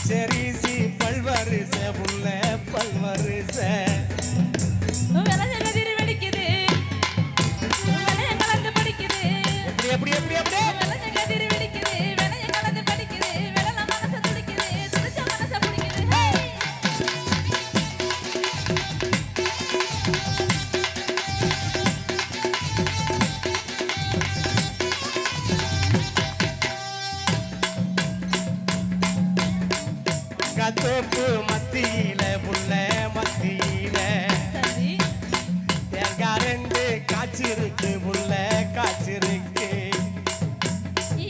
பச்சரிசி பல்வரிச புள்ள பல்வரிச எப்படி எப்படி எப்படி தோப்பு மத்தியில புள்ள மத்தியில தேங்காய் ரெண்டு காய்ச்சிருக்கு புள்ள காய்ச்சிருக்கு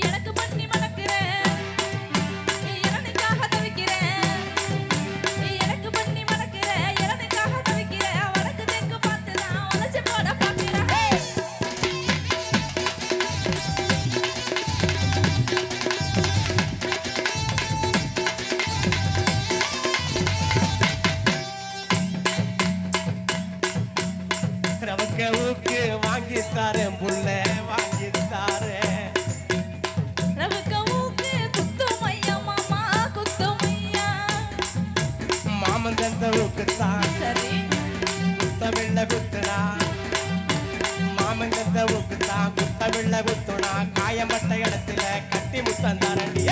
எனக்கு பண்ணி மணக்கிறேன் எனக்காக தவிக்கிறேன் எனக்கு பண்ணி மணக்கிறேன் எனக்காக தவிக்கிறேன் வடக்கு தெற்கு பார்த்துதான் உனச்சு போட பார்க்கிறேன் ரவுக்கு வாங்கித்தாரேன் புள்ள வாங்கித்தாரேன் ரவுக்கு குத்துமையா மாமா குத்துமையா மாமன் தந்தவுக்கு தான் சரி குத்தமில்ல குத்துனா மாமன் தந்தவுக்கு தான் குத்தமில்ல குத்துனா காயம்பட்ட இடத்துல கட்டி முத்தந்தாரண்டி